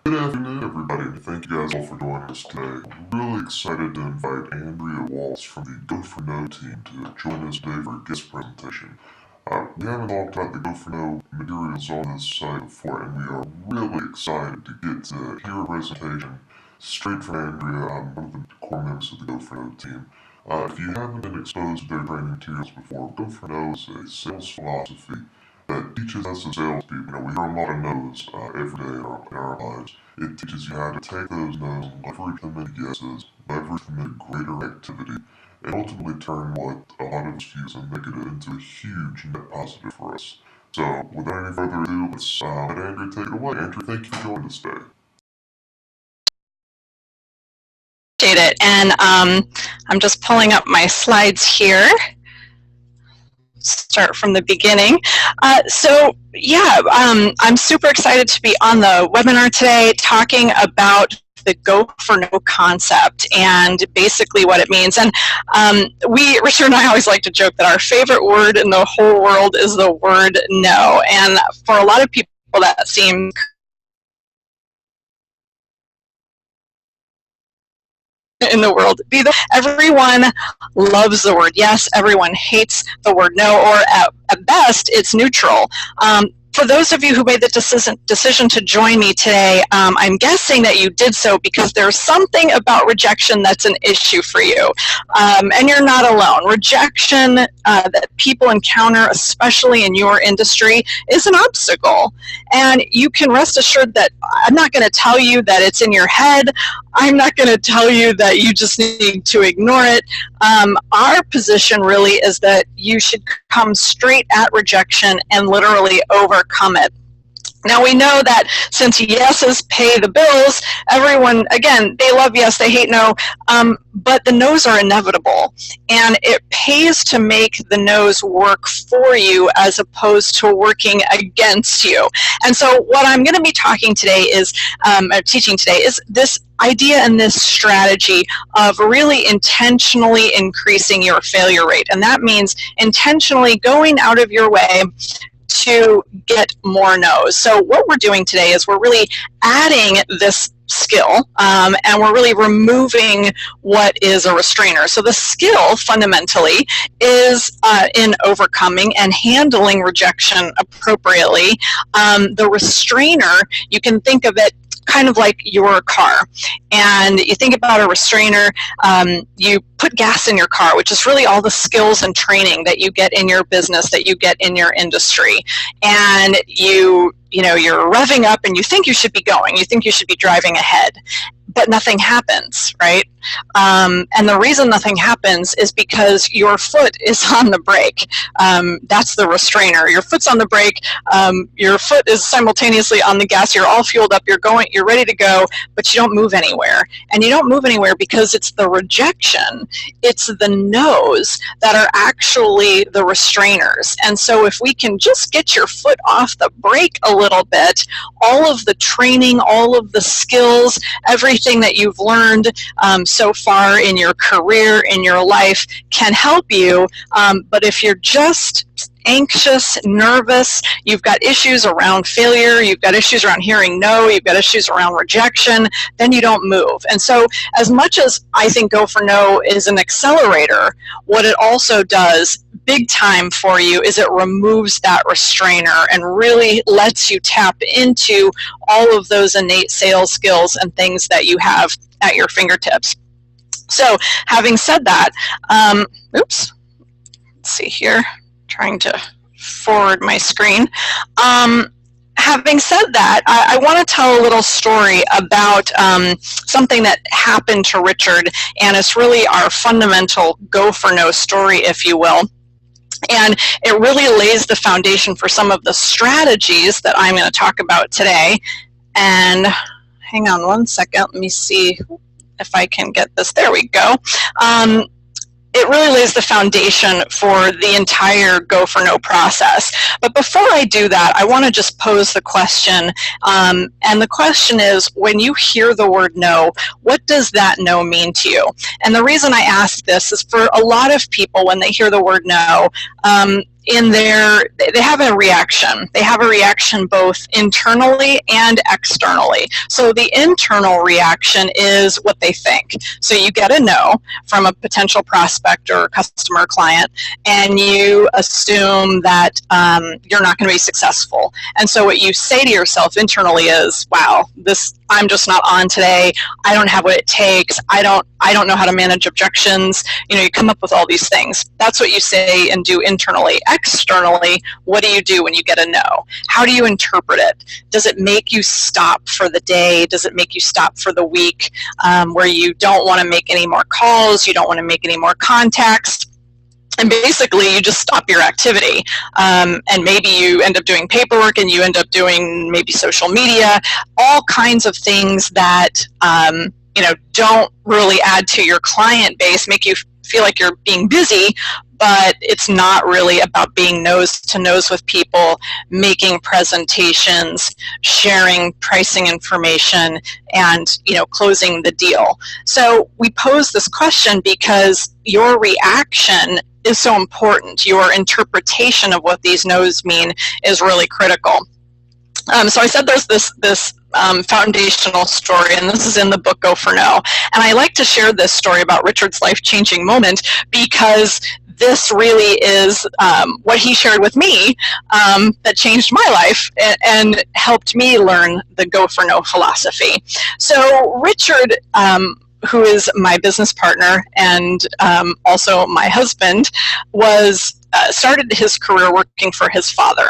Good afternoon, everybody, and thank you guys all for joining us today. I'm really excited to invite Andrea Walsh from the Go for No team to join us today for a guest presentation. We haven't talked about the Go for No materials on this site before, and we are really excited to get to hear a presentation straight from Andrea, one of the core members of the Go for No team. If you haven't been exposed to their training materials before, Go for No is a sales philosophy that teaches us as salespeople. We hear a lot of no's every day in our lives. It teaches you how to take those no's and leverage them into yeses, leverage them into greater activity, and ultimately turn what a lot of us view as a negative into a huge net positive for us. So, without any further ado, let's let Andrew take it away. Andrew, thank you for joining us today. It. And I'm just pulling up my slides here. Start from the beginning. I'm super excited to be on the webinar today talking about the Go for No concept and basically what it means. And Richard and I always like to joke that our favorite word in the whole world is the word no. And for a lot of people that seems in the world. Everyone loves the word yes, everyone hates the word no, or at best, it's neutral. For those of you who made the decision to join me today, I'm guessing that you did so because there's something about rejection that's an issue for you. And you're not alone. Rejection that people encounter, especially in your industry, is an obstacle. And you can rest assured that I'm not going to tell you that it's in your head. I'm not going to tell you that you just need to ignore it. Our position really is that you should come straight at rejection and literally overcome it. Now we know that since yeses pay the bills, everyone, again, they love yes, they hate no, but the no's are inevitable. And it pays to make the no's work for you as opposed to working against you. And so what I'm going to be talking today is, teaching today, is this idea and this strategy of really intentionally increasing your failure rate. And that means intentionally going out of your way to get more no's. So what we're doing today is we're really adding this skill and we're really removing what is a restrainer. So the skill fundamentally is in overcoming and handling rejection appropriately. The restrainer, you can think of it kind of like your car. And you think about a restrainer, you put gas in your car, which is really all the skills and training that you get in your business, that you get in your industry. And you're revving up and you think you should be going, you think you should be driving ahead, but nothing happens, right? And the reason nothing happens is because your foot is on the brake. That's the restrainer. Your foot's on the brake. Your foot is simultaneously on the gas. You're all fueled up. You're ready to go, but you don't move anywhere. And you don't move anywhere because it's the rejection. It's the no's that are actually the restrainers. And so if we can just get your foot off the brake a little bit, all of the training, all of the skills, everything that you've learned so far in your career, in your life, can help you. But if you're just anxious, nervous, you've got issues around failure, you've got issues around hearing no, you've got issues around rejection, then you don't move. And so as much as I think Go for No is an accelerator, what it also does big time for you is it removes that restrainer and really lets you tap into all of those innate sales skills and things that you have at your fingertips. So having said that, let's see here, trying to forward my screen. Having said that, I want to tell a little story about something that happened to Richard, and it's really our fundamental Go for No story, if you will. And it really lays the foundation for some of the strategies that I'm going to talk about today. And hang on one second, let me see if I can get this. There we go. It really lays the foundation for the entire Go for No process. But before I do that, I want to just pose the question. And the question is, when you hear the word no, what does that no mean to you? And the reason I ask this is for a lot of people, when they hear the word no, they have a reaction. They have a reaction both internally and externally. So the internal reaction is what they think. So you get a no from a potential prospect or customer client, and you assume that you're not going to be successful. And so what you say to yourself internally is, wow, I'm just not on today. I don't have what it takes. I don't know how to manage objections. You come up with all these things. That's what you say and do internally. Externally, what do you do when you get a no? How do you interpret it? Does it make you stop for the day? Does it make you stop for the week, where you don't want to make any more calls, you don't want to make any more contacts? And basically, you just stop your activity. And maybe you end up doing paperwork, and you end up doing maybe social media, all kinds of things that don't really add to your client base, make you feel like you're being busy, but it's not really about being nose to nose with people, making presentations, sharing pricing information, and closing the deal. So we pose this question because your reaction is so important. Your interpretation of what these no's mean is really critical. So I said there's this foundational story, and this is in the book Go for No. And I like to share this story about Richard's life-changing moment because this really is what he shared with me that changed my life and helped me learn the Go for No philosophy. So Richard, who is my business partner and also my husband, started his career working for his father.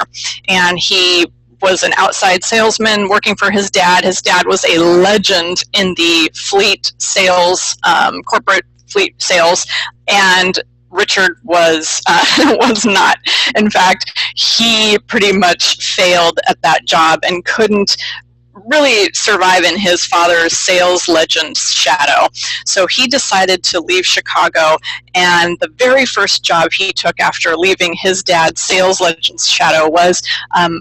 And he was an outside salesman working for his dad. His dad was a legend in the fleet sales, corporate fleet sales, and Richard was not. In fact, he pretty much failed at that job and couldn't really survive in his father's sales legend's shadow. So he decided to leave Chicago, and the very first job he took after leaving his dad's sales legend's shadow was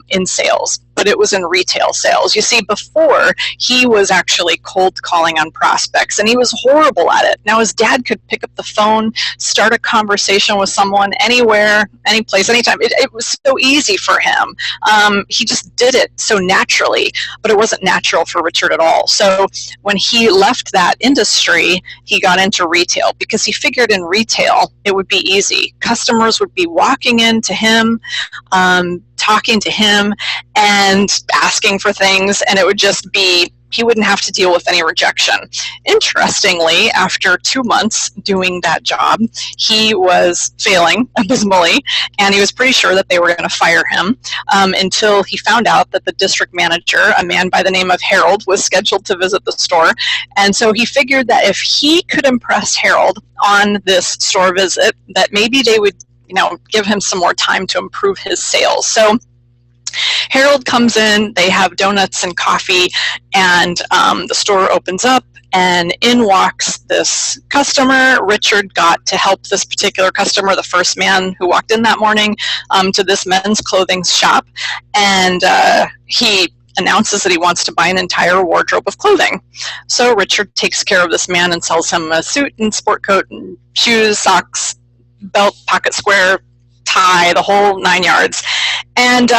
in sales. But it was in retail sales. You see, before, he was actually cold calling on prospects, and he was horrible at it. Now, his dad could pick up the phone, start a conversation with someone anywhere, any place, anytime. It was so easy for him. He just did it so naturally, but it wasn't natural for Richard at all. So when he left that industry, he got into retail because he figured in retail it would be easy. Customers would be walking in to him, talking to him, and asking for things, and it would just be, he wouldn't have to deal with any rejection. Interestingly, after 2 months doing that job, he was failing abysmally, and he was pretty sure that they were going to fire him until he found out that the district manager, a man by the name of Harold, was scheduled to visit the store. And so he figured that if he could impress Harold on this store visit, that maybe they would give him some more time to improve his sales. So Harold comes in, they have donuts and coffee, and the store opens up, and in walks this customer. Richard got to help this particular customer, the first man who walked in that morning, to this men's clothing shop, and he announces that he wants to buy an entire wardrobe of clothing. So Richard takes care of this man and sells him a suit and sport coat and shoes, socks, belt, pocket square, tie, the whole 9 yards. And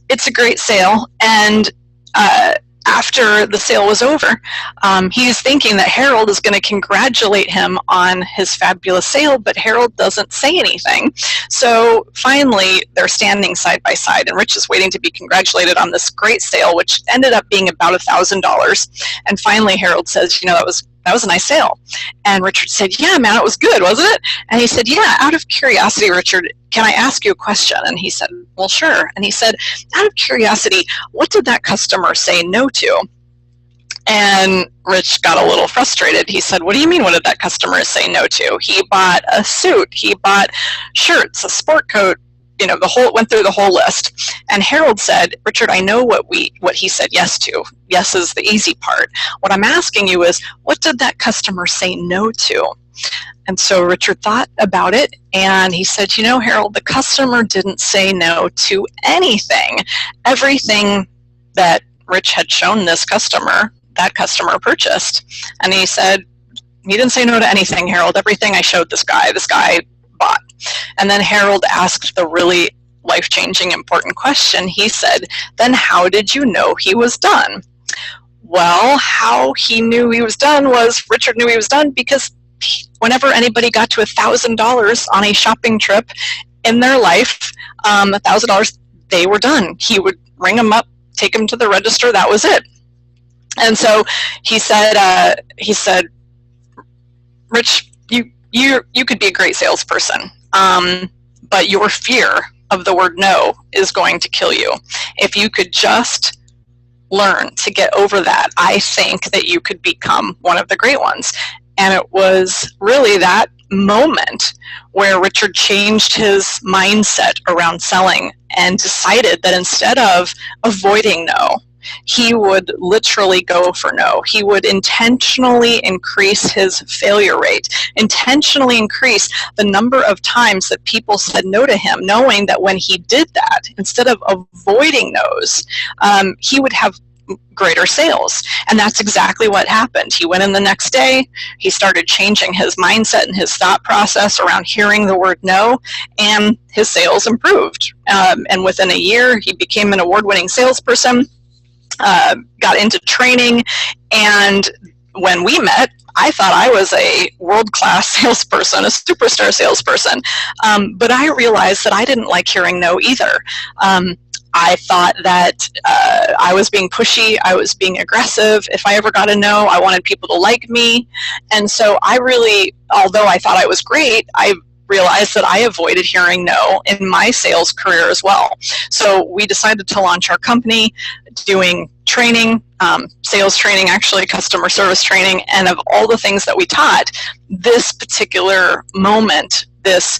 it's a great sale. And after the sale was over, he's thinking that Harold is going to congratulate him on his fabulous sale, but Harold doesn't say anything. So finally, they're standing side by side, and Rich is waiting to be congratulated on this great sale, which ended up being about $1,000. And finally, Harold says, that was a nice sale. And Richard said, yeah, man, it was good, wasn't it? And he said, yeah, out of curiosity, Richard, can I ask you a question? And he said, well, sure. And he said, out of curiosity, what did that customer say no to? And Rich got a little frustrated. He said, what do you mean, what did that customer say no to? He bought a suit, he bought shirts, a sport coat, went through the whole list. And Harold said, Richard, I know what he said yes to. Yes is the easy part. What I'm asking you is, what did that customer say no to? And so Richard thought about it, and he said, Harold, the customer didn't say no to anything. Everything that Rich had shown this customer, that customer purchased. And he said, he didn't say no to anything, Harold. Everything I showed this guy bought. And then Harold asked the really life-changing, important question, he said, then how did you know he was done? Well, how he knew he was done was Richard knew he was done because whenever anybody got to $1,000 on a shopping trip in their life, $1,000, they were done. He would ring them up, take them to the register, that was it. And so he said, Rich, you could be a great salesperson, but your fear of the word no is going to kill you. If you could just learn to get over that, I think that you could become one of the great ones. And it was really that moment where Richard changed his mindset around selling and decided that instead of avoiding no, he would literally go for no. He would intentionally increase his failure rate, intentionally increase the number of times that people said no to him, knowing that when he did that, instead of avoiding no's, he would have greater sales. And that's exactly what happened. He went in the next day, he started changing his mindset and his thought process around hearing the word no, and his sales improved. And within a year, he became an award-winning salesperson, got into training, and when we met, I thought I was a world-class salesperson, a superstar salesperson, but I realized that I didn't like hearing no either. I thought that I was being pushy, I was being aggressive. If I ever got a no, I wanted people to like me. And so I really, although I thought I was great, I realized that I avoided hearing no in my sales career as well. So we decided to launch our company doing training, sales training, actually customer service training, and of all the things that we taught, this particular moment, this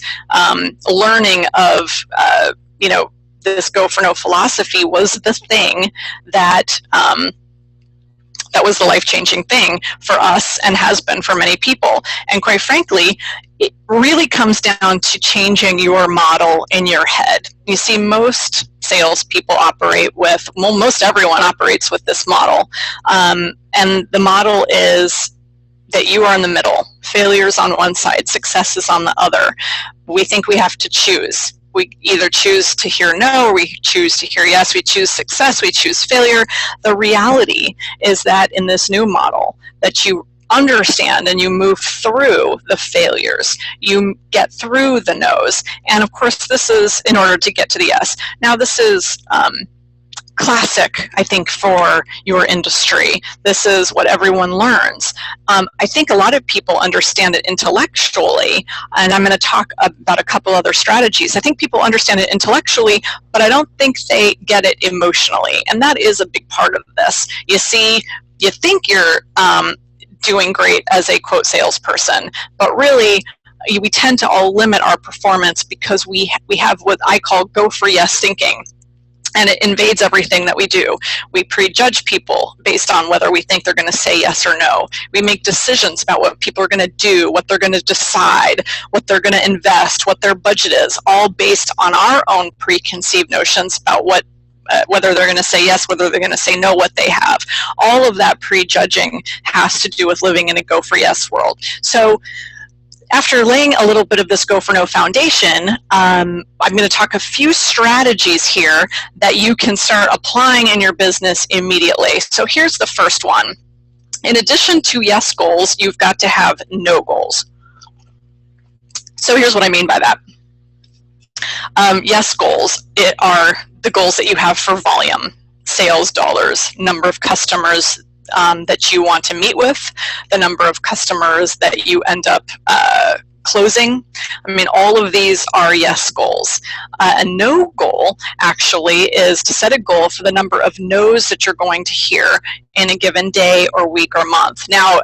learning of, this go for no philosophy was the thing that that was the life-changing thing for us and has been for many people. And quite frankly, it really comes down to changing your model in your head. You see, most salespeople operate with, well, most everyone operates with this model. And the model is that you are in the middle. Failure is on one side, success is on the other. We think we have to choose. We either choose to hear no, or we choose to hear yes, we choose success, we choose failure. The reality is that in this new model, that you understand and you move through the failures, you get through the no's. And of course, this is in order to get to the yes. Now, this is classic, I think, for your industry. This is what everyone learns. I think a lot of people understand it intellectually, and I'm going to talk about a couple other strategies. I think people understand it intellectually, but I don't think they get it emotionally, and that is a big part of this. You see, you think you're doing great as a quote salesperson, but really we tend to all limit our performance because we have what I call go for yes thinking. And it invades everything that we do. We prejudge people based on whether we think they're going to say yes or no. We make decisions about what people are going to do, what they're going to decide, what they're going to invest, what their budget is, all based on our own preconceived notions about whether they're going to say yes, whether they're going to say no, what they have. All of that prejudging has to do with living in a go for yes world. So after laying a little bit of this go for no foundation, I'm going to talk a few strategies here that you can start applying in your business immediately. So here's the first one. In addition to yes goals, you've got to have no goals. So here's what I mean by that. Yes goals are the goals that you have for volume, sales dollars, number of customers that you want to meet with, the number of customers that you end up closing. I mean, all of these are yes goals. A no goal actually is to set a goal for the number of no's that you're going to hear in a given day or week or month. Now,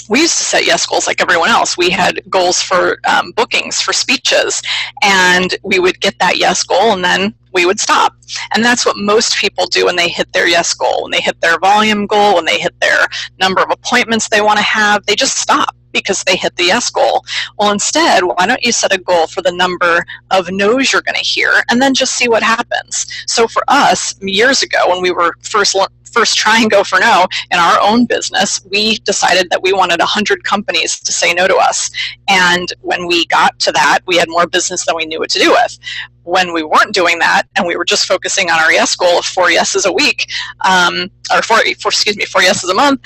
we used to set yes goals like everyone else. We had goals for bookings, for speeches, and we would get that yes goal and then we would stop. And that's what most people do when they hit their yes goal, when they hit their volume goal, when they hit their number of appointments they want to have, they just stop because they hit the yes goal. Well, instead, why don't you set a goal for the number of no's you're going to hear and then just see what happens. So for us, years ago, when we were first first try and go for no in our own business, we decided that we wanted 100 companies to say no to us. And when we got to that, we had more business than we knew what to do with. When we weren't doing that and we were just focusing on our yes goal of 4 yeses a week, or 4 yeses a month,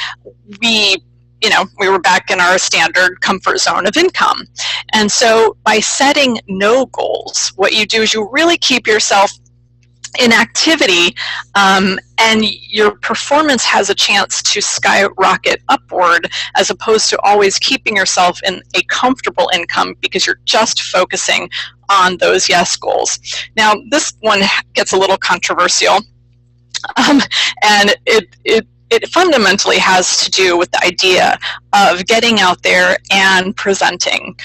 we were back in our standard comfort zone of income. And so by setting no goals, what you do is you really keep yourself in activity, and your performance has a chance to skyrocket upward, as opposed to always keeping yourself in a comfortable income because you're just focusing on those yes goals. Now, this one gets a little controversial, and it fundamentally has to do with the idea of getting out there and presenting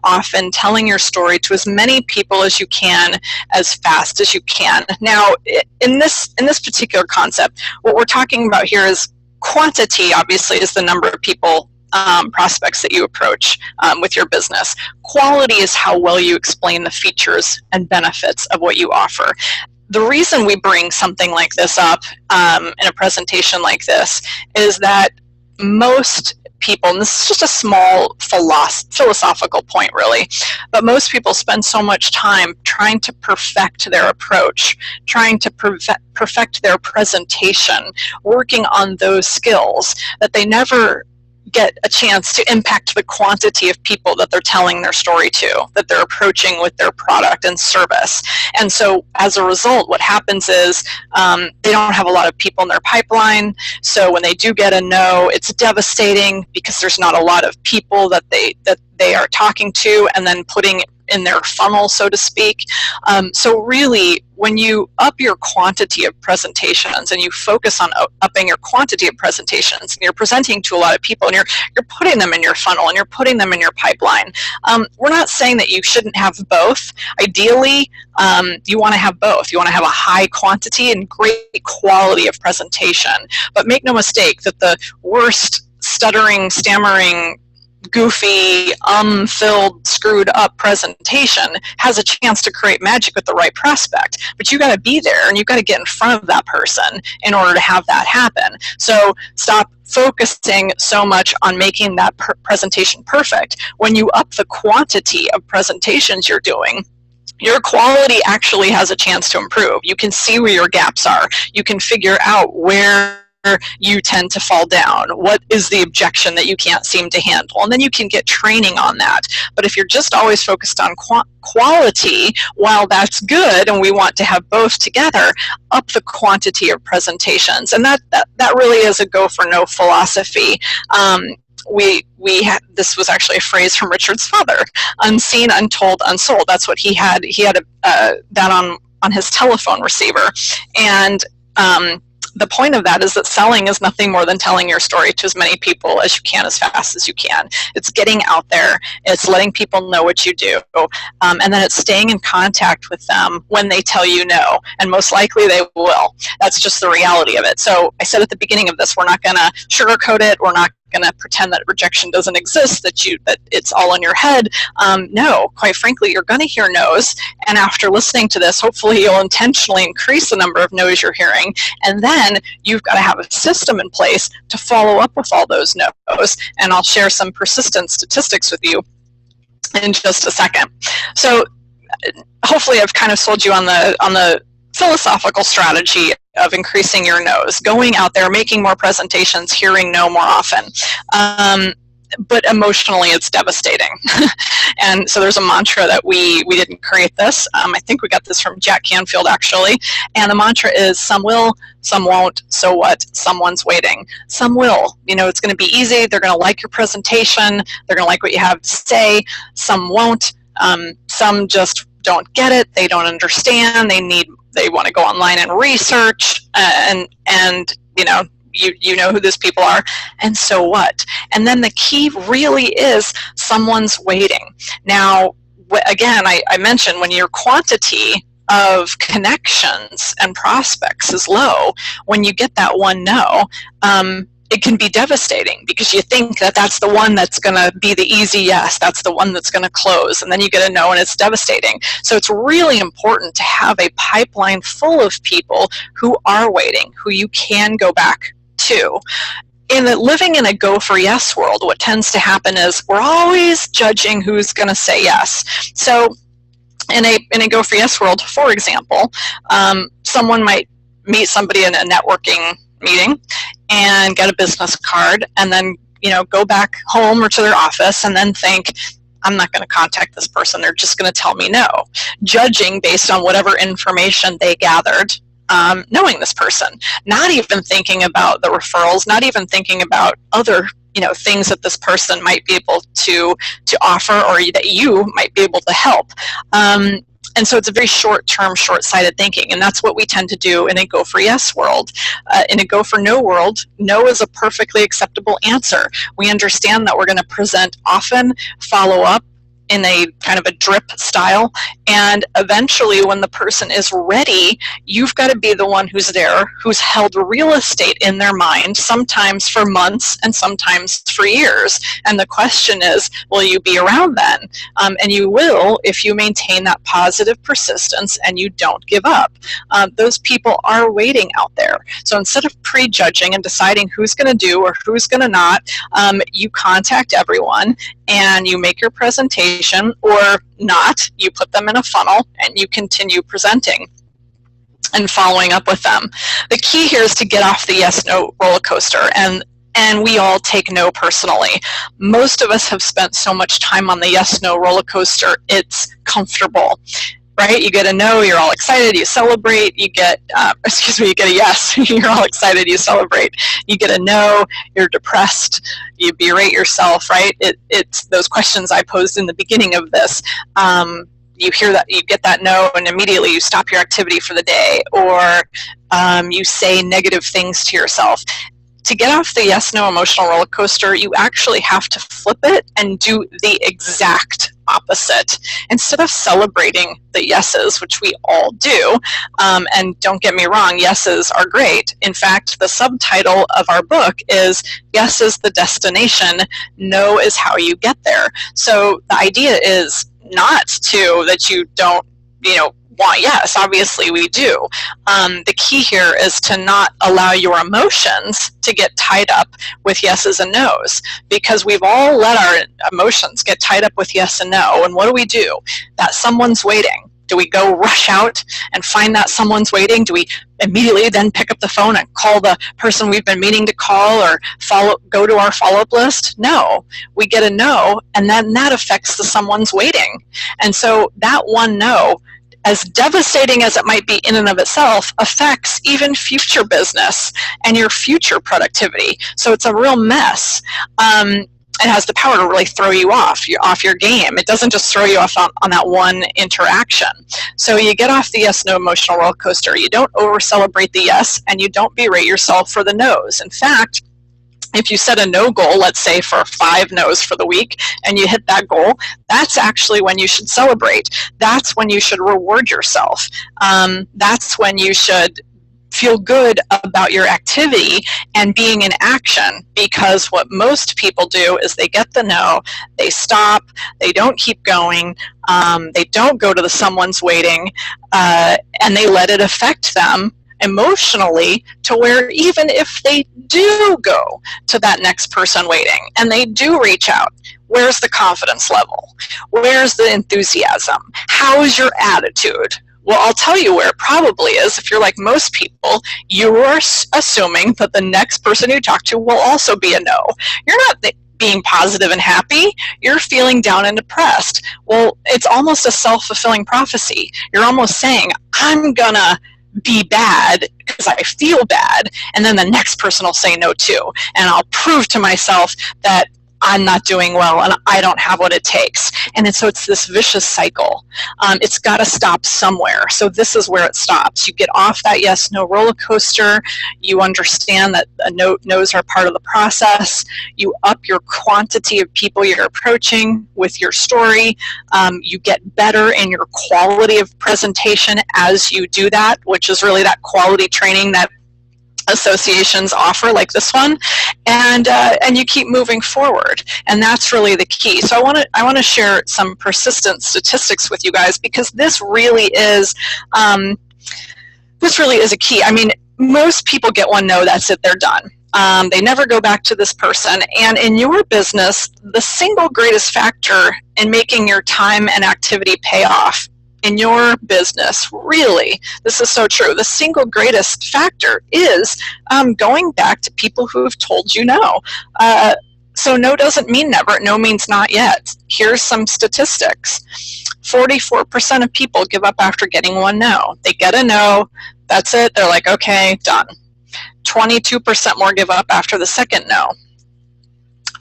often, telling your story to as many people as you can, as fast as you can. Now, in this particular concept, what we're talking about here is quantity. Obviously, is the number of people, prospects that you approach with your business. Quality is how well you explain the features and benefits of what you offer. The reason we bring something like this up in a presentation like this is that most people, and this is just a small philosophical point really, but most people spend so much time trying to perfect their approach, trying to perfect their presentation, working on those skills, that they never get a chance to impact the quantity of people that they're telling their story to, that they're approaching with their product and service. And so as a result, what happens is they don't have a lot of people in their pipeline. So when they do get a no, it's devastating because there's not a lot of people that they are talking to and then putting in their funnel, so to speak. So really, when you up your quantity of presentations and you focus on upping your quantity of presentations, and you're presenting to a lot of people and you're putting them in your funnel and you're putting them in your pipeline, we're not saying that you shouldn't have both. Ideally, you want to have both. You want to have a high quantity and great quality of presentation. But make no mistake that the worst stuttering, stammering, goofy, filled, screwed up presentation has a chance to create magic with the right prospect. But you got to be there and you got to get in front of that person in order to have that happen. So stop focusing so much on making that presentation perfect. When you up the quantity of presentations you're doing, your quality actually has a chance to improve. You can see where your gaps are. You can figure out where you tend to fall down. What is the objection that you can't seem to handle? And then you can get training on that. But if you're just always focused on quality, while that's good and we want to have both together, up the quantity of presentations. And that really is a go for no philosophy. This was actually a phrase from Richard's father: unseen, untold, unsold. That's what he had. He had that on his telephone receiver. And the point of that is that selling is nothing more than telling your story to as many people as you can, as fast as you can. It's getting out there. It's letting people know what you do. And then it's staying in contact with them when they tell you no. And most likely they will. That's just the reality of it. So I said at the beginning of this, we're not going to sugarcoat it. We're not going to pretend that rejection doesn't exist, that it's all in your head. No, quite frankly, you're going to hear no's, and after listening to this, hopefully you'll intentionally increase the number of no's you're hearing, and then you've got to have a system in place to follow up with all those no's, and I'll share some persistence statistics with you in just a second. So hopefully I've kind of sold you on the philosophical strategy of increasing your no's, going out there, making more presentations, hearing no more often. But emotionally, it's devastating. And so there's a mantra that we didn't create this. I think we got this from Jack Canfield, actually. And the mantra is, some will, some won't, so what? Someone's waiting. Some will. It's going to be easy. They're going to like your presentation. They're going to like what you have to say. Some won't. Some just don't get it. They don't understand. They want to go online and research, and you know who these people are, and so what? And then the key really is someone's waiting. Now, again, I mentioned when your quantity of connections and prospects is low, when you get that one no, it can be devastating because you think that that's the one that's going to be the easy yes, that's the one that's going to close, and then you get a no and it's devastating. So it's really important to have a pipeline full of people who are waiting, who you can go back to. Living in a go for yes world, what tends to happen is we're always judging who's going to say yes. So in a go for yes world, for example, someone might meet somebody in a networking meeting and get a business card, and then go back home or to their office and then think, I'm not going to contact this person, they're just going to tell me no, judging based on whatever information they gathered knowing this person, not even thinking about the referrals, not even thinking about other things that this person might be able to offer, or that you might be able to help. And so it's a very short-term, short-sighted thinking, and that's what we tend to do in a go for yes world. In a go for no world, no is a perfectly acceptable answer. We understand that we're going to present often, follow up in a kind of a drip style, and eventually when the person is ready, you've got to be the one who's there, who's held real estate in their mind, sometimes for months and sometimes for years. And the question is, will you be around then? And you will if you maintain that positive persistence and you don't give up. Those people are waiting out there. So instead of prejudging and deciding who's going to do or who's going to not, you contact everyone and you make your presentation, or not, you put them in a funnel and you continue presenting and following up with them. The key here is to get off the yes-no roller coaster, and we all take no personally. Most of us have spent so much time on the yes-no roller coaster, it's comfortable. Right? You get a no, you're all excited, you celebrate, you get a yes, you're all excited, you celebrate. You get a no, you're depressed, you berate yourself, right? It's those questions I posed in the beginning of this. You hear that, you get that no, and immediately you stop your activity for the day, or you say negative things to yourself. To get off the yes-no emotional roller coaster, you actually have to flip it and do the exact opposite. Instead of celebrating the yeses, which we all do, and don't get me wrong, yeses are great. In fact, the subtitle of our book is Yes is the Destination, No is How You Get There. So the idea is not that you don't, want yes, obviously we do. The key here is to not allow your emotions to get tied up with yeses and nos, because we've all let our emotions get tied up with yes and no. And what do? That someone's waiting. Do we go rush out and find that someone's waiting? Do we immediately then pick up the phone and call the person we've been meaning to call, or go to our follow-up list? No, we get a no, and then that affects the someone's waiting. And so that one no, as devastating as it might be in and of itself, affects even future business and your future productivity. So it's a real mess. It has the power to really throw you off your game. It doesn't just throw you off on that one interaction. So you get off the yes-no emotional roller coaster. You don't over-celebrate the yes, and you don't berate yourself for the no's. In fact, if you set a no goal, let's say for 5 no's for the week, and you hit that goal, that's actually when you should celebrate. That's when you should reward yourself. That's when you should feel good about your activity and being in action, because what most people do is they get the no, they stop, they don't keep going, they don't go to the someone's waiting, and they let it affect them emotionally, to where even if they do go to that next person waiting and they do reach out, where's the confidence level? Where's the enthusiasm? How is your attitude? Well, I'll tell you where it probably is. If you're like most people, you are assuming that the next person you talk to will also be a no. You're not being positive and happy. You're feeling down and depressed. Well, it's almost a self-fulfilling prophecy. You're almost saying, I'm gonna be bad because I feel bad, and then the next person will say no too, and I'll prove to myself that I'm not doing well and I don't have what it takes. And so it's this vicious cycle. It's got to stop somewhere. So this is where it stops. You get off that yes-no roller coaster. You understand that no's are part of the process. You up your quantity of people you're approaching with your story. You get better in your quality of presentation as you do that, which is really that quality training that associations offer, like this one, and you keep moving forward, and that's really the key. So I want to share some persistent statistics with you guys, because this really is a key. I mean, most people get one no, that's it, they're done. They never go back to this person. And in your business, the single greatest factor in making your time and activity pay off in your business, really, this is so true, the single greatest factor is going back to people who have told you no. So no doesn't mean never. No means not yet. Here's some statistics. 44% of people give up after getting one no. They get a no, that's it, they're like, okay, done. 22% more give up after the second no.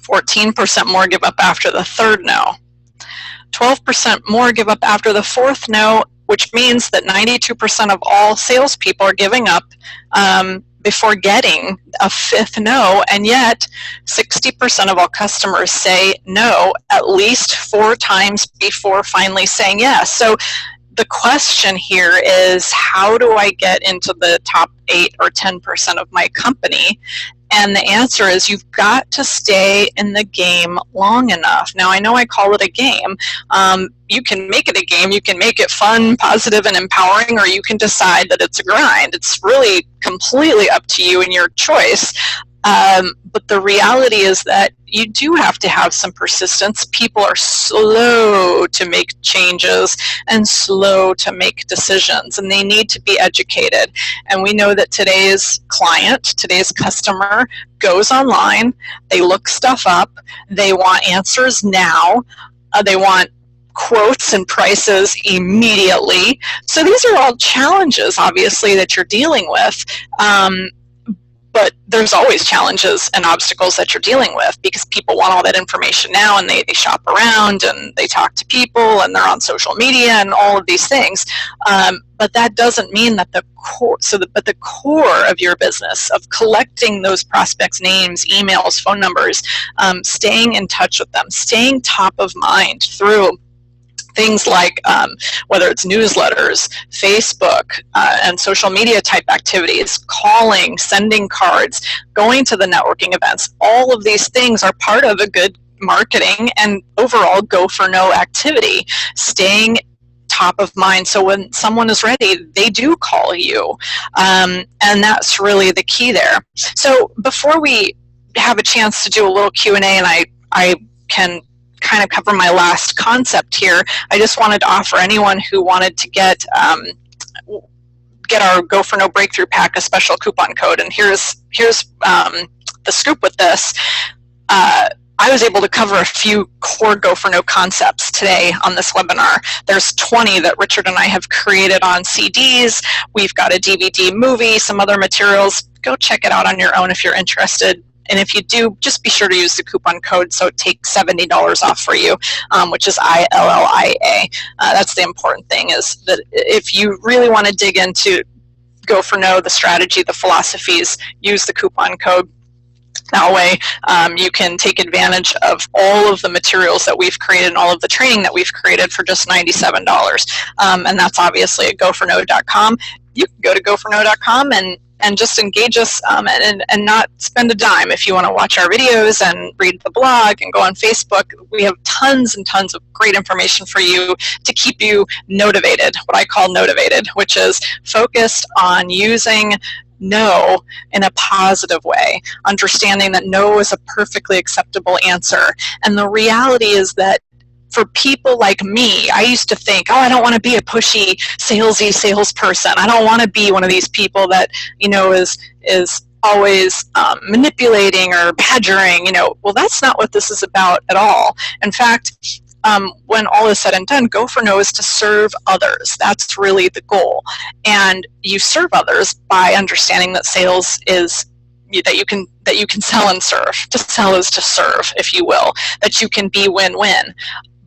14% more give up after the third no. 12% more give up after the fourth no, which means that 92% of all salespeople are giving up before getting a fifth no, and yet 60% of all customers say no at least 4 times before finally saying yes. So the question here is, how do I get into the top 8 or 10% of my company? And the answer is, you've got to stay in the game long enough. Now, I know I call it a game. You can make it a game. You can make it fun, positive, and empowering, or you can decide that it's a grind. It's really completely up to you and your choice. But the reality is that you do have to have some persistence. People are slow to make changes and slow to make decisions, and they need to be educated. And we know that today's client, today's customer, goes online, they look stuff up, they want answers now, they want quotes and prices immediately. So these are all challenges, obviously, that you're dealing with. But there's always challenges and obstacles that you're dealing with, because people want all that information now, and they shop around and they talk to people and they're on social media and all of these things. But that doesn't mean that the core of your business, of collecting those prospects' names, emails, phone numbers, staying in touch with them, staying top of mind through things like whether it's newsletters, Facebook, and social media type activities, calling, sending cards, going to the networking events, all of these things are part of a good marketing and overall go for no activity, staying top of mind. So when someone is ready, they do call you. And that's really the key there. So before we have a chance to do a little Q&A, and I can kind of cover my last concept here, I just wanted to offer anyone who wanted to get our Go for No Breakthrough Pack a special coupon code. And here's the scoop with this. I was able to cover a few core Go for No concepts today on this webinar. There's 20 that Richard and I have created on CDs. We've got a DVD movie, some other materials. Go check it out on your own if you're interested. And if you do, just be sure to use the coupon code so it takes $70 off for you, which is ILLIA. That's the important thing, is that if you really want to dig into Go for No, the strategy, the philosophies, use the coupon code. That way you can take advantage of all of the materials that we've created and all of the training that we've created for just $97. And that's obviously at goforno.com. You can go to goforno.com and just engage us and not spend a dime. If you want to watch our videos and read the blog and go on Facebook, we have tons and tons of great information for you to keep you motivated, what I call motivated, which is focused on using no in a positive way, understanding that no is a perfectly acceptable answer. And the reality is that for people like me, I used to think, oh, I don't want to be a pushy, salesy salesperson. I don't want to be one of these people that, is always manipulating or badgering. Well, that's not what this is about at all. In fact, when all is said and done, Go for No is to serve others. That's really the goal. And you serve others by understanding that sales is that you can sell and serve. To sell is to serve, if you will. That you can be win-win.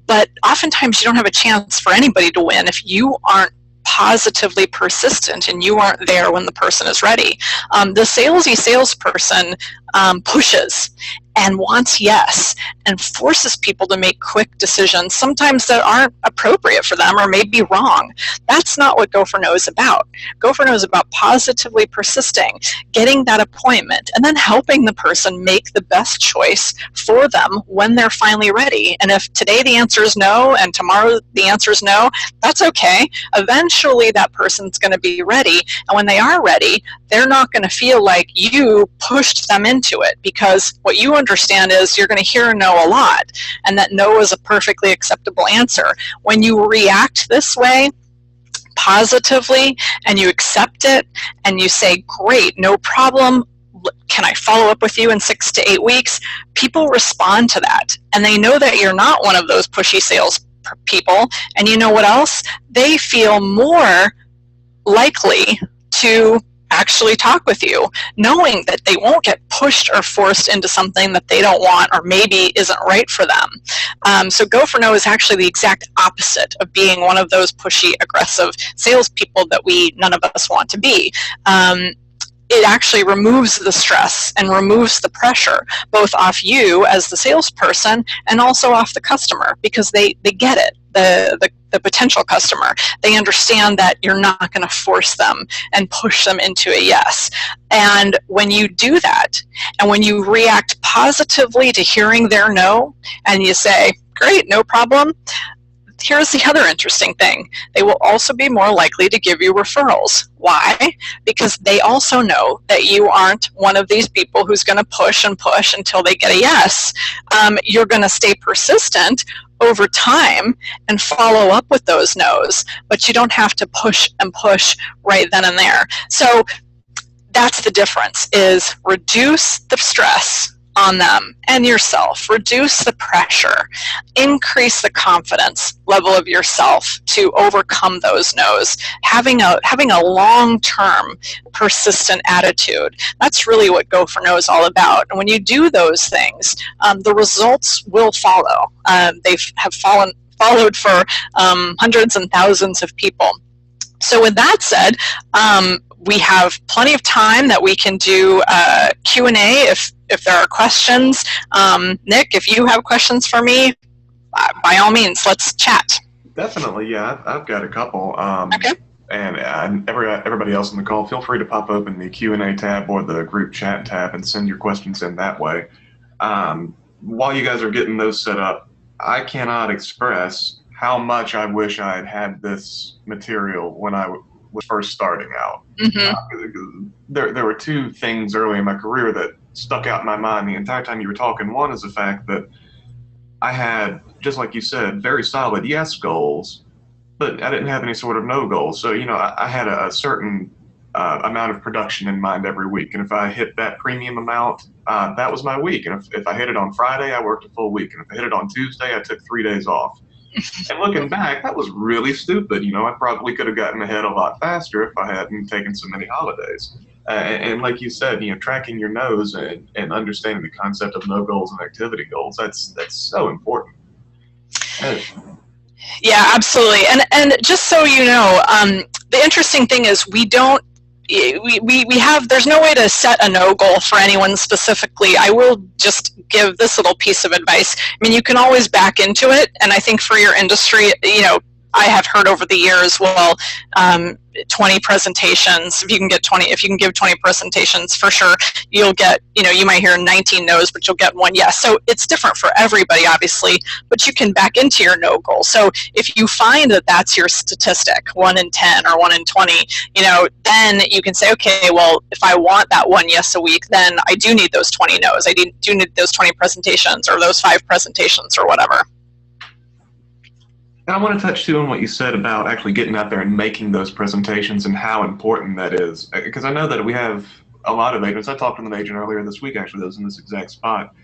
But oftentimes you don't have a chance for anybody to win if you aren't positively persistent and you aren't there when the person is ready. The salesy salesperson pushes and wants yes and forces people to make quick decisions, sometimes that aren't appropriate for them or may be wrong. That's not what Go for No is about. Go for No is about positively persisting, getting that appointment, and then helping the person make the best choice for them when they're finally ready. And if today the answer is no and tomorrow the answer is no, that's okay. Eventually that person's going to be ready, and when they are ready, they're not going to feel like you pushed them into it, because what you understand is you're going to hear no a lot, and that no is a perfectly acceptable answer. When you react this way, positively, and you accept it, and you say, great, no problem, can I follow up with you in 6 to 8 weeks? People respond to that, and they know that you're not one of those pushy sales people, and you know what else? They feel more likely to actually talk with you, knowing that they won't get pushed or forced into something that they don't want or maybe isn't right for them. So Go for No is actually the exact opposite of being one of those pushy, aggressive salespeople that none of us want to be. It actually removes the stress and removes the pressure, both off you as the salesperson and also off the customer, because they get it, the potential customer. They understand that you're not going to force them and push them into a yes. And when you do that, and when you react positively to hearing their no, and you say, great, no problem, here's the other interesting thing. They will also be more likely to give you referrals. Why? Because they also know that you aren't one of these people who's going to push and push until they get a yes. You're going to stay persistent over time and follow up with those no's, but you don't have to push and push right then and there. So that's the difference, is reduce the stress on them and yourself, reduce the pressure, increase the confidence level of yourself to overcome those no's, having a long-term persistent attitude. That's really what Go for No is all about. And when you do those things, the results will follow. They have followed for hundreds and thousands of people. So with that said, we have plenty of time that we can do Q&A if there are questions. Nick, if you have questions for me, by all means, let's chat. Definitely, yeah. I've got a couple. Okay. And everybody else on the call, feel free to pop open the Q&A tab or the group chat tab and send your questions in that way. While you guys are getting those set up, I cannot express how much I wish I had had this material when I was first starting out. Mm-hmm. There were two things early in my career that stuck out in my mind the entire time you were talking. One is the fact that I had, just like you said, very solid yes goals, but I didn't have any sort of no goals. So, I had a certain amount of production in mind every week. And if I hit that premium amount, that was my week. And if I hit it on Friday, I worked a full week. And if I hit it on Tuesday, I took 3 days off. And looking back, that was really stupid. I probably could have gotten ahead a lot faster if I hadn't taken so many holidays. And like you said, tracking your no's and understanding the concept of no goals and activity goals, that's so important. Yeah, absolutely. And just so you know, the interesting thing is we have, there's no way to set a no goal for anyone specifically. I will just give this little piece of advice. I mean, you can always back into it, and I think for your industry, I have heard over the years, 20 presentations, if you can give 20 presentations, for sure, you'll get, you might hear 19 no's, but you'll get 1 yes. So it's different for everybody, obviously, but you can back into your no goal. So if you find that that's your statistic, 1 in 10 or 1 in 20, then you can say, okay, well, if I want that 1 yes a week, then I do need those 20 no's. I do need those 20 presentations or those 5 presentations or whatever. And I want to touch too on what you said about actually getting out there and making those presentations and how important that is. Because I know that we have a lot of agents. I talked to an agent earlier this week, actually, that was in this exact spot,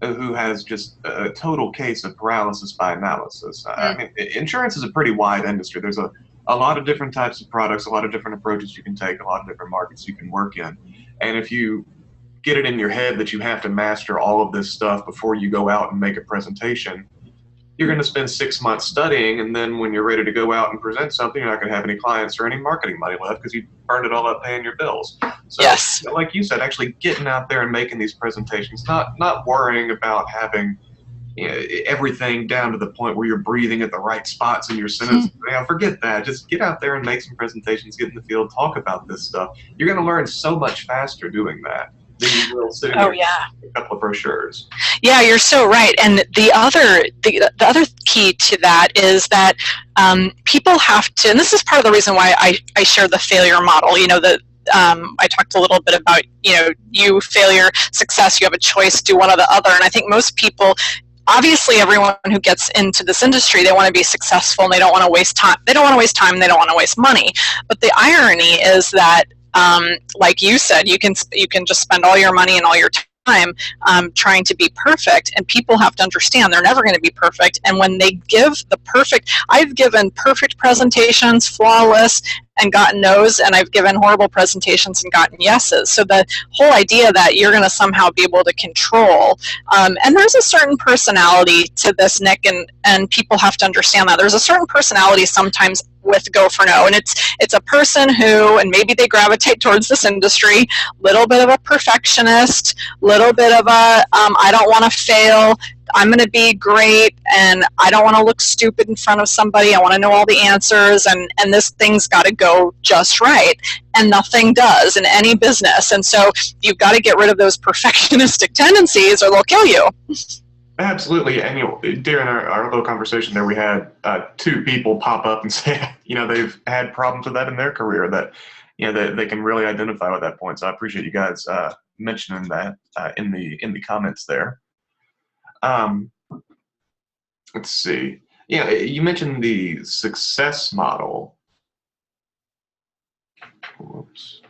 who has just a total case of paralysis by analysis. I mean, insurance is a pretty wide industry. There's a lot of different types of products, a lot of different approaches you can take, a lot of different markets you can work in. And if you get it in your head that you have to master all of this stuff before you go out and make a presentation, you're going to spend 6 months studying, and then when you're ready to go out and present something, you're not going to have any clients or any marketing money left because you burned it all up paying your bills. So, Yes. like you said, actually getting out there and making these presentations, not worrying about having everything down to the point where you're breathing at the right spots in your sentence. Forget that. Just get out there and make some presentations, get in the field, talk about this stuff. You're going to learn so much faster doing that than you will sitting there with a couple of brochures. Yeah, you're so right. And the other key to that is that people have to, and this is part of the reason why I share the failure model. I talked a little bit about, you, failure, success, you have a choice, do one or the other. And I think most people, obviously everyone who gets into this industry, they want to be successful and they don't want to waste time. They don't want to waste time, they don't want to waste money. But the irony is that, like you said, you can just spend all your money and all your time trying to be perfect, and people have to understand they're never going to be perfect. And when they give the perfect, I've given perfect presentations, flawless, and gotten no's, and I've given horrible presentations and gotten yeses. So the whole idea that you're going to somehow be able to control, and there's a certain personality to this, Nick, and people have to understand that. There's a certain personality sometimes with Go for No, and it's a person who, and maybe they gravitate towards this industry, little bit of a perfectionist, little bit of a, I don't want to fail, I'm going to be great, and I don't want to look stupid in front of somebody. I want to know all the answers, and this thing's got to go just right. And nothing does in any business. And so you've got to get rid of those perfectionistic tendencies or they'll kill you. Absolutely. And during our little conversation there, we had 2 people pop up and say, they've had problems with that in their career, that that they can really identify with that point. So I appreciate you guys mentioning that in the comments there. Let's see. Yeah, you mentioned the success model. Whoops.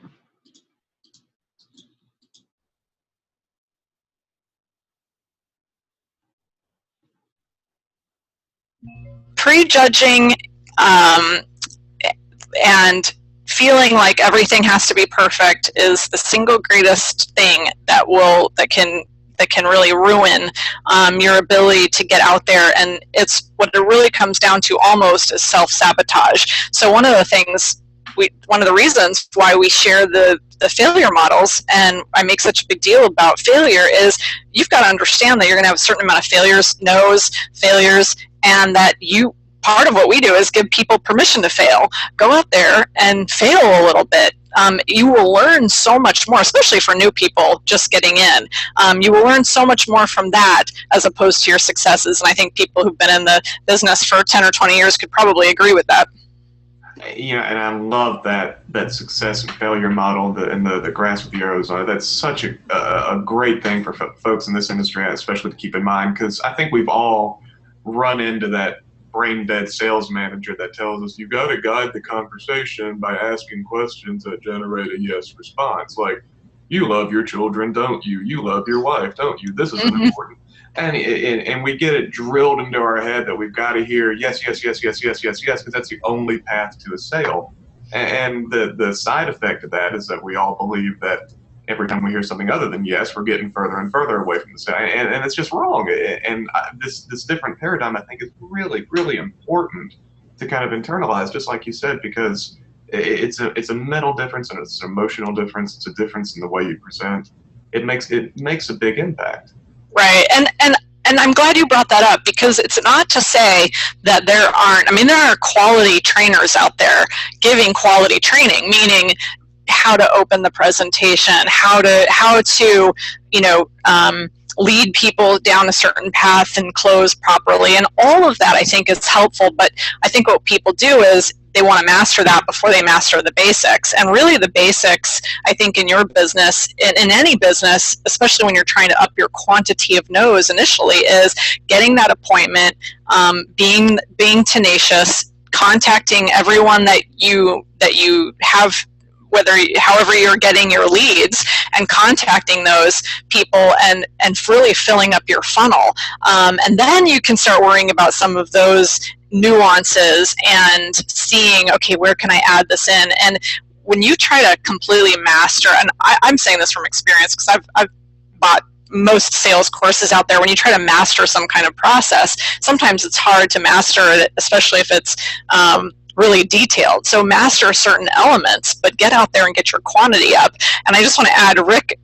Prejudging and feeling like everything has to be perfect is the single greatest thing that can really ruin your ability to get out there. And it's what it really comes down to almost is self-sabotage. So one of the reasons why we share the failure models, and I make such a big deal about failure, is you've got to understand that you're going to have a certain amount of failures, no's, failures, and that part of what we do is give people permission to fail. Go out there and fail a little bit. You will learn so much more, especially for new people just getting in. You will learn so much more from that as opposed to your successes. And I think people who've been in the business for 10 or 20 years could probably agree with that. And I love that success and failure model, and the grass with the arrows on it. That's such a great thing for folks in this industry, especially to keep in mind, because I think we've all run into that brain dead sales manager that tells us you got to guide the conversation by asking questions that generate a yes response. Like, you love your children, don't you? You love your wife, don't you? This isn't important. And we get it drilled into our head that we've got to hear yes, yes, yes, yes, yes, yes, yes, because that's the only path to a sale. And the side effect of that is that we all believe that every time we hear something other than yes, we're getting further and further away from the sale. And it's just wrong. And this different paradigm, I think, is really, really important to kind of internalize, just like you said, because it's a mental difference and it's an emotional difference. It's a difference in the way you present. It makes a big impact. Right. And I'm glad you brought that up, because it's not to say that there are quality trainers out there giving quality training, meaning how to open the presentation, how to lead people down a certain path and close properly. And all of that I think is helpful, but I think what people do is they want to master that before they master the basics. And really the basics, I think, in your business, in any business, especially when you're trying to up your quantity of no's initially, is getting that appointment, being tenacious, contacting everyone that you have, however you're getting your leads, and contacting those people and really filling up your funnel. And then you can start worrying about some of those nuances and seeing, okay, where can I add this in? And when you try to completely master, and I'm saying this from experience because I've bought most sales courses out there, when you try to master some kind of process, sometimes it's hard to master it, especially if it's really detailed. So master certain elements, but get out there and get your quantity up. And I just want to add, Rick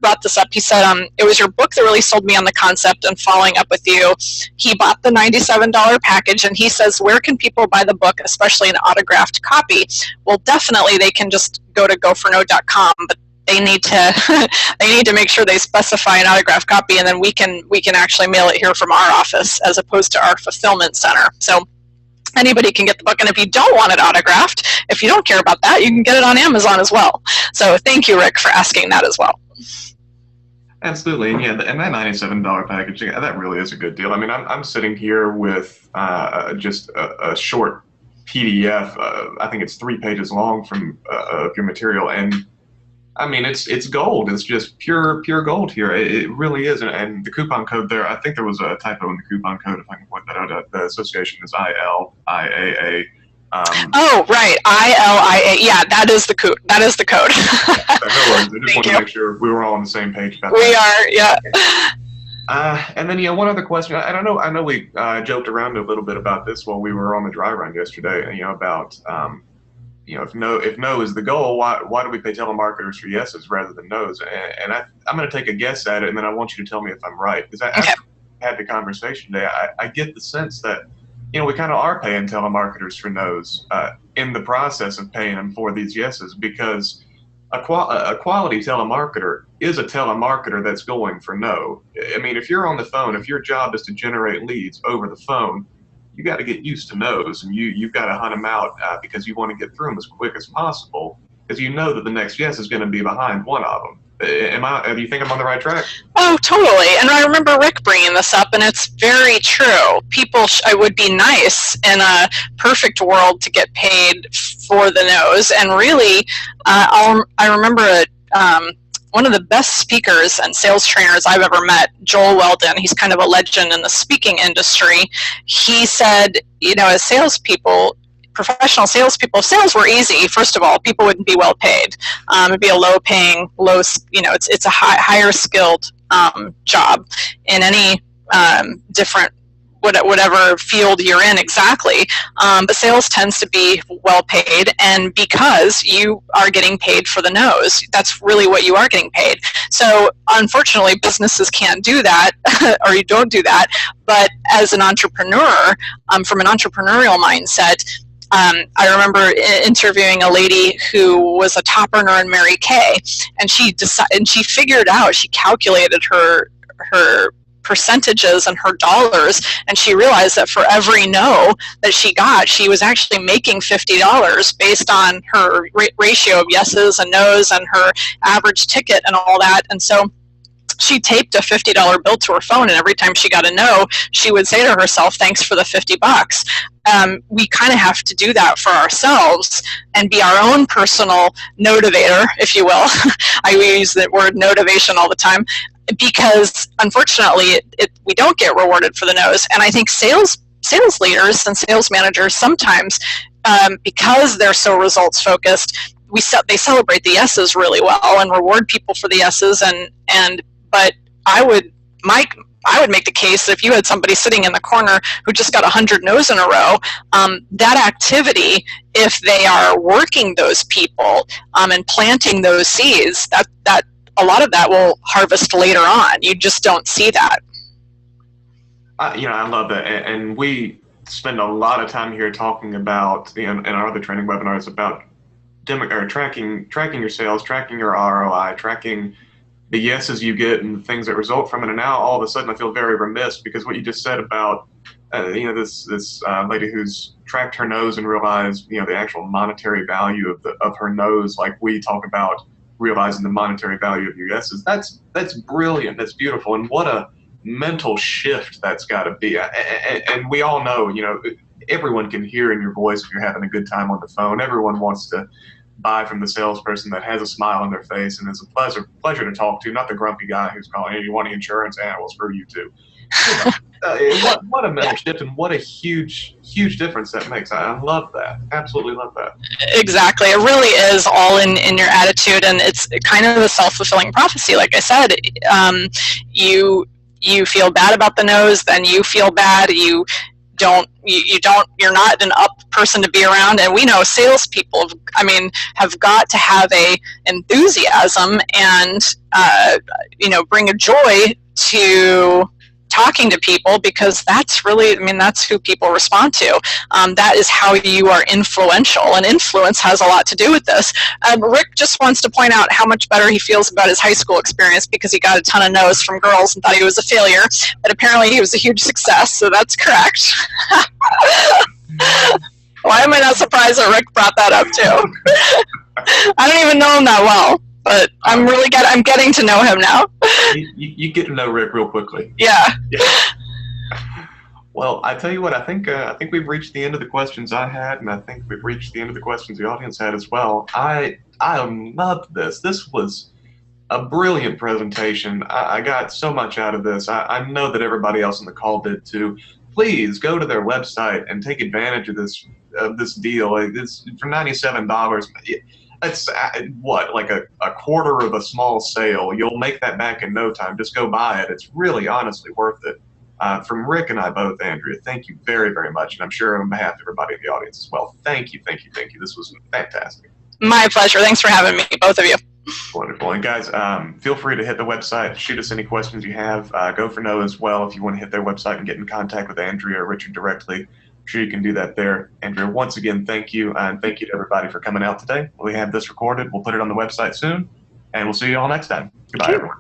brought this up. He said, it was your book that really sold me on the concept and following up with you. He bought the $97 package, and he says, where can people buy the book, especially an autographed copy? Well, definitely they can just go to gofernode.com, but they need to make sure they specify an autographed copy, and then we can actually mail it here from our office as opposed to our fulfillment center. So anybody can get the book, and if you don't want it autographed, if you don't care about that, you can get it on Amazon as well. So thank you, Rick, for asking that as well. Absolutely, and yeah, and that $97 package, that really is a good deal. I mean, I'm sitting here with just a short PDF. I think it's 3 pages long from of your material, and I mean, it's gold. It's just pure gold here. It really is. And the coupon code there, I think there was a typo in the coupon code, if I can point that out. The association is ILIAA. Oh, right. ILIA. Yeah, that is the code. That is the code. No worries. I just wanted to make sure we were all on the same page about that. We are, yeah. And then, one other question. I know we joked around a little bit about this while we were on the dry run yesterday, about if no is the goal, why do we pay telemarketers for yeses rather than nos? And I'm going to take a guess at it, and then I want you to tell me if I'm right. Because I had the conversation today, I get the sense that, we kind of are paying telemarketers for nos in the process of paying them for these yeses, because a quality telemarketer is a telemarketer that's going for no. I mean, if you're on the phone, if your job is to generate leads over the phone, you got to get used to no's, and you've got to hunt them out because you want to get through them as quick as possible, because you know that the next yes is going to be behind one of them. Do you think I'm on the right track? Oh, totally. And I remember Rick bringing this up, and it's very true. People, I would be nice in a perfect world to get paid for the no's, and really, I remember one of the best speakers and sales trainers I've ever met, Joel Weldon, he's kind of a legend in the speaking industry. He said, as salespeople, professional salespeople, if sales were easy, first of all, people wouldn't be well paid. It'd be a low-paying, it's a higher skilled job in any different whatever field you're in exactly, but sales tends to be well paid, and because you are getting paid for the no's, that's really what you are getting paid. So unfortunately, businesses can't do that, or you don't do that, but as an entrepreneur, from an entrepreneurial mindset, I remember interviewing a lady who was a top earner in Mary Kay, and she figured out, she calculated her percentages and her dollars, and she realized that for every no that she got, she was actually making $50 based on her ratio of yeses and nos and her average ticket and all that. And so she taped a $50 bill to her phone, and every time she got a no, she would say to herself, thanks for the $50. We kind of have to do that for ourselves and be our own personal motivator, if you will. I use the word motivation all the time, because unfortunately we don't get rewarded for the no's. And I think sales leaders and sales managers sometimes, because they're so results focused, they celebrate the yeses really well and reward people for the yeses, but I would make the case that if you had somebody sitting in the corner who just got 100 no's in a row, that activity, if they are working those people and planting those seeds, that a lot of that will harvest later on. You just don't see that. I love that, and we spend a lot of time here talking about, in our other training webinars, about tracking your sales, tracking your ROI, tracking the yeses you get and the things that result from it. And now all of a sudden I feel very remiss, because what you just said about this lady who's tracked her nose and realized the actual monetary value of her nose, like we talk about realizing the monetary value of your yeses. That's brilliant. That's beautiful. And what a mental shift that's got to be. And we all know, everyone can hear in your voice if you're having a good time on the phone. Everyone wants to buy from the salesperson that has a smile on their face and is a pleasure to talk to, not the grumpy guy who's calling, hey, you want insurance? Well, screw you too. What a mental shift, and what a huge difference that makes. I love that. Absolutely love that. Exactly. It really is all in your attitude, and it's kind of a self-fulfilling prophecy. Like I said, you feel bad about the no's, then you feel bad. You're not an up person to be around, and we know salespeople, have got to have a enthusiasm and bring a joy to talking to people, because that's really, that's who people respond to. That is how you are influential, and influence has a lot to do with this. Rick just wants to point out how much better he feels about his high school experience, because he got a ton of no's from girls and thought he was a failure, but apparently he was a huge success, so that's correct. Why am I not surprised that Rick brought that up too? I don't even know him that well, but I'm getting to know him now. You get to know Rick real quickly. Yeah. Well, I tell you what, I think we've reached the end of the questions I had, and I think we've reached the end of the questions the audience had as well. I loved this. This was a brilliant presentation. I got so much out of this. I know that everybody else on the call did too. Please go to their website and take advantage of this deal. It's for $97. It's like a quarter of a small sale. You'll make that back in no time. Just go buy it. It's really honestly worth it. From Rick and I both, Andrea, thank you very, very much. And I'm sure on behalf of everybody in the audience as well, thank you. This was fantastic. My pleasure. Thanks for having me, both of you. Wonderful. And guys, feel free to hit the website, shoot us any questions you have. Go for No as well. If you want to hit their website and get in contact with Andrea or Richard directly, I'm sure you can do that there. Andrea, once again, thank you. And thank you to everybody for coming out today. We have this recorded. We'll put it on the website soon. And we'll see you all next time. Goodbye, everyone.